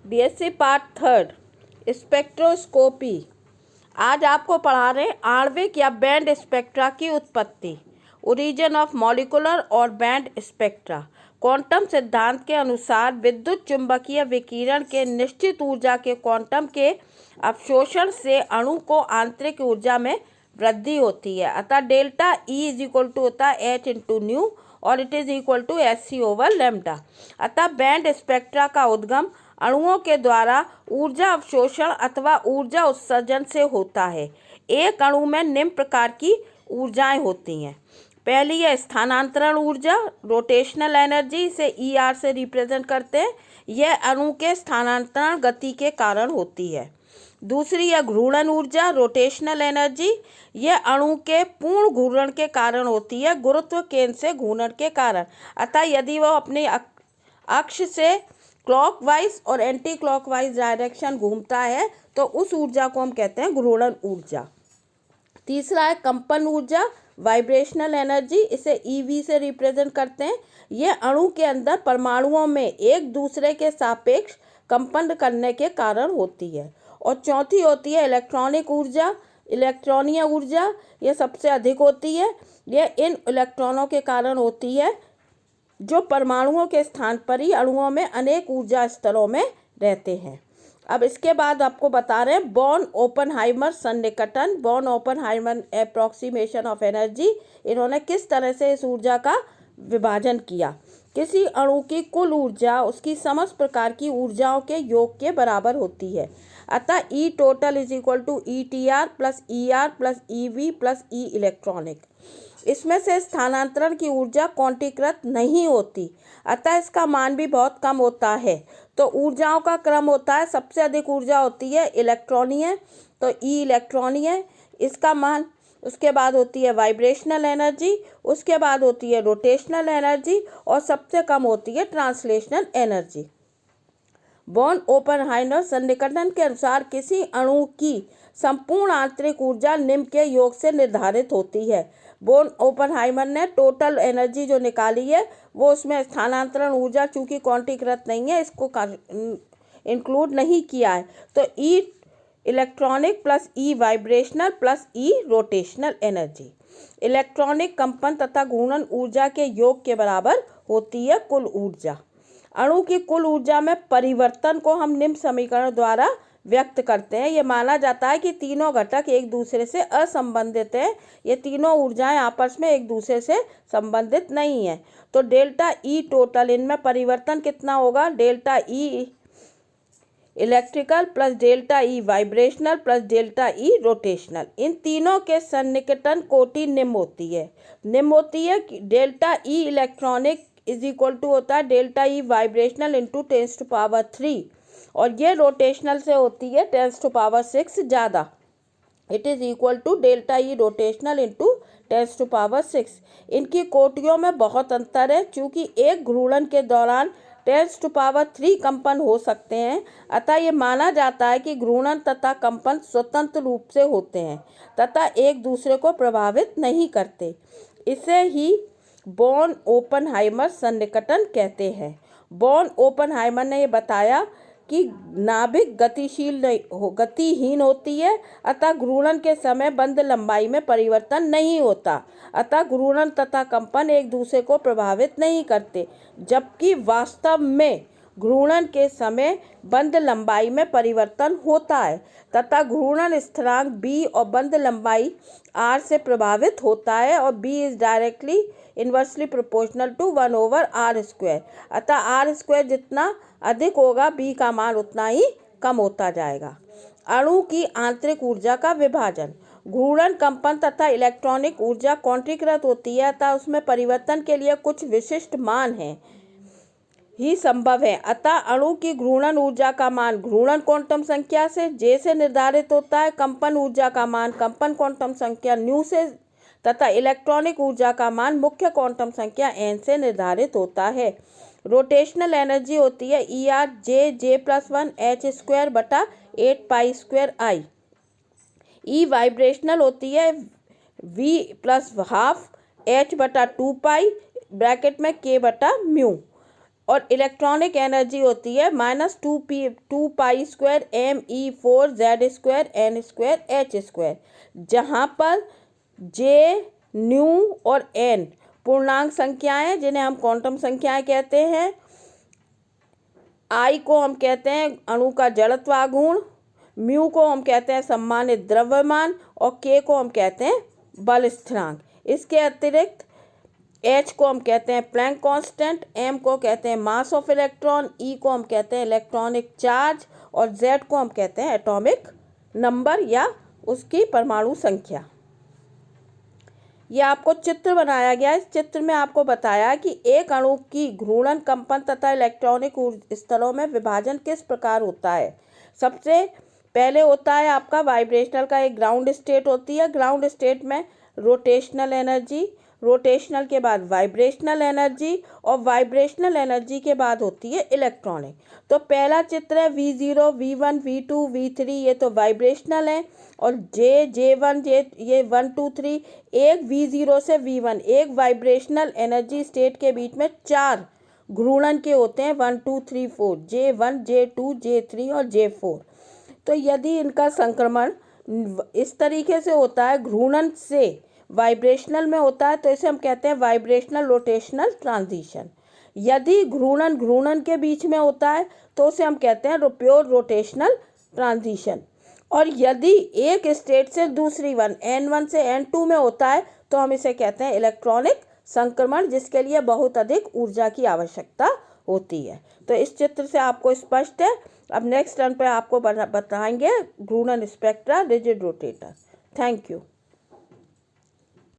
BSc part third spectroscopy. आज आपको पढ़ा रहे हैं आणविक या बैंड स्पेक्ट्रा की उत्पत्ति, ओरिजिन ऑफ मॉलिक्यूलर और बैंड स्पेक्ट्रा। क्वांटम सिद्धांत के अनुसार विद्युत चुंबकीय विकिरण के निश्चित ऊर्जा के क्वांटम के अवशोषण से अणु को आंतरिक ऊर्जा में वृद्धि होती है। अतः delta E is equal to होता है एच इंटू न्यू और it is equal to H C over lambda. अतः बैंड स्पेक्ट्रा का उद्गम अणुओं के द्वारा ऊर्जा अवशोषण अथवा ऊर्जा उत्सर्जन से होता है। एक अणु में निम्न प्रकार की ऊर्जाएं होती हैं। पहली है स्थानांतरण ऊर्जा, रोटेशनल एनर्जी, इसे ई आर से रिप्रेजेंट करते हैं। यह अणु के स्थानांतरण गति के कारण होती है। दूसरी है घूर्णन ऊर्जा, रोटेशनल एनर्जी, यह अणु के पूर्ण घूर्णन के कारण होती है, गुरुत्व केंद्र से घूर्णन के कारण। अतः यदि वह अपने अक्ष से क्लॉकवाइज और एंटी क्लॉकवाइज डायरेक्शन घूमता है तो उस ऊर्जा को हम कहते हैं घूर्णन ऊर्जा। तीसरा है कंपन ऊर्जा, वाइब्रेशनल एनर्जी, इसे ईवी से रिप्रेजेंट करते हैं। यह अणु के अंदर परमाणुओं में एक दूसरे के सापेक्ष कंपन करने के कारण होती है। और चौथी होती है इलेक्ट्रॉनिक ऊर्जा, इलेक्ट्रॉनीय ऊर्जा, यह सबसे अधिक होती है। यह इन इलेक्ट्रॉनों के कारण होती है जो परमाणुओं के स्थान पर ही अणुओं में अनेक ऊर्जा स्तरों में रहते हैं। अब इसके बाद आपको बता रहे हैं बॉर्न ओपनहाइमर सन्निकटन, born Oppenheimer approximation of energy. इन्होंने किस तरह से इस ऊर्जा का विभाजन किया। किसी अणु की कुल ऊर्जा उसकी समस्त प्रकार की ऊर्जाओं के योग के बराबर होती है। अतः E total is equal to E T R plus E R plus E V plus E electronic. इसमें से स्थानांतरण की ऊर्जा क्वांटीकृत नहीं होती, अतः इसका मान भी बहुत कम होता है। तो ऊर्जाओं का क्रम होता है, सबसे अधिक ऊर्जा होती है इलेक्ट्रॉनीय, तो ई इलेक्ट्रॉनीय, इसका मान। उसके बाद होती है वाइब्रेशनल एनर्जी, उसके बाद होती है रोटेशनल एनर्जी और सबसे कम होती है ट्रांसलेशनल एनर्जी। बॉर्न ओपनहाइमर सन्निकटन के अनुसार किसी अणु की संपूर्ण आंतरिक ऊर्जा निम्न के योग से निर्धारित होती है। बॉर्न ओपनहाइमर ने टोटल एनर्जी जो निकाली है वो उसमें स्थानांतरण ऊर्जा चूंकि क्वांटीकृत नहीं है इसको इंक्लूड नहीं किया है। तो ई इलेक्ट्रॉनिक प्लस ई वाइब्रेशनल प्लस ई रोटेशनल एनर्जी इलेक्ट्रॉनिक कंपन तथा घूर्णन ऊर्जा के योग के बराबर होती है कुल ऊर्जा। अणु की कुल ऊर्जा में परिवर्तन को हम निम्न समीकरण द्वारा व्यक्त करते हैं। ये माना जाता है कि तीनों घटक एक दूसरे से असंबंधित हैं, ये तीनों ऊर्जाएं आपस में एक दूसरे से संबंधित नहीं है। तो डेल्टा ई टोटल, इनमें परिवर्तन कितना होगा, delta E electrical plus delta E vibrational plus delta E rotational, इन तीनों के सन्निकटन कोटि निम्न होती है कि delta E electronic is equal to होता है डेल्टा ई वाइब्रेशनल इंटू 10⁻³ और ये रोटेशनल से होती है 10⁻6 ज़्यादा। It is equal to delta E rotational into 10⁻6। इनकी कोटियों में बहुत अंतर है, चूँकि एक घूर्णन के दौरान 10⁻³ कंपन हो सकते हैं। अतः ये माना जाता है कि घूर्णन तथा कंपन स्वतंत्र रूप से होते हैं तथा एक दूसरे को प्रभावित नहीं करते। इसे ही बॉर्न ओपनहाइमर सन्निकटन कहते हैं। बॉर्न ओपनहाइमर ने यह बताया कि नाभिक गतिहीन होती है, अतः घूर्णन के समय बंध लंबाई में परिवर्तन नहीं होता, अतः घूर्णन तथा कंपन एक दूसरे को प्रभावित नहीं करते, जबकि वास्तव में घूर्णन के समय बंध लंबाई में परिवर्तन होता है तथा घूर्णन स्थिरांक b और बंध लंबाई r से प्रभावित होता है और b is directly inversely proportional to 1/r²। अतः r² जितना अधिक होगा b का मान उतना ही कम होता जाएगा। अणु की आंतरिक ऊर्जा का विभाजन, घूर्णन कंपन तथा इलेक्ट्रॉनिक ऊर्जा क्वांटीकृत होती है, अतः उसमें परिवर्तन के लिए कुछ विशिष्ट मान हैं ही संभव है। अतः अणु की घूर्णन ऊर्जा का मान घूर्णन क्वांटम संख्या से J से निर्धारित होता है, कंपन ऊर्जा का मान कंपन क्वांटम संख्या न्यू से तथा इलेक्ट्रॉनिक ऊर्जा का मान मुख्य क्वांटम संख्या n से निर्धारित होता है। रोटेशनल एनर्जी होती है ER J+1 h²/8π²I। ई वाइब्रेशनल होती है V+½ h/2π (K/μ) और इलेक्ट्रॉनिक एनर्जी होती है -2π2me4z2n2h², जहाँ पर जे, न्यू और एन पूर्णांक संख्याएं जिन्हें हम क्वांटम संख्याएं कहते हैं। आई को हम कहते हैं अणु का जड़त्व आघूर्ण, म्यू को हम कहते हैं सम्मानित द्रव्यमान और के को हम कहते हैं बल स्थिरांक। इसके अतिरिक्त एच को हम कहते हैं प्लैंक कांस्टेंट, एम को कहते हैं मास ऑफ इलेक्ट्रॉन, ई को हम कहते हैं इलेक्ट्रॉनिक चार्ज और जेड को हम कहते हैं एटॉमिक नंबर या उसकी परमाणु संख्या। यह आपको चित्र बनाया गया है। इस चित्र में आपको बताया कि एक अणु की घूर्णन, कंपन तथा इलेक्ट्रॉनिक स्तरों में विभाजन किस प्रकार होता है। सबसे पहले होता है आपका वाइब्रेशनल का एक ग्राउंड स्टेट होती है। ग्राउंड स्टेट में रोटेशनल एनर्जी, रोटेशनल के बाद वाइब्रेशनल एनर्जी और वाइब्रेशनल एनर्जी के बाद होती है इलेक्ट्रॉनिक। तो पहला चित्र है V0, V1, V2, V3, ये तो वाइब्रेशनल है और J1 ये 1 2 3 एक V0 से V1 एक वाइब्रेशनल एनर्जी स्टेट के बीच में 4 घूर्णन के होते हैं 1 2 3 4 J1 J2 J3 और J4। तो यदि इनका संक्रमण इस तरीके से होता है, घूर्णन से वाइब्रेशनल में होता है, तो इसे हम कहते हैं वाइब्रेशनल रोटेशनल ट्रांजिशन। यदि घूर्णन के बीच में होता है तो उसे हम कहते हैं प्योर रोटेशनल ट्रांजिशन। और यदि एक स्टेट से दूसरी N1 से N2 में होता है तो हम इसे कहते हैं इलेक्ट्रॉनिक संक्रमण, जिसके लिए बहुत अधिक ऊर्जा की आवश्यकता होती है। तो इस चित्र से आपको स्पष्ट है। अब नेक्स्ट टर्न पे आपको बताएंगे घूर्णन spectra, rigid rotator. Thank you.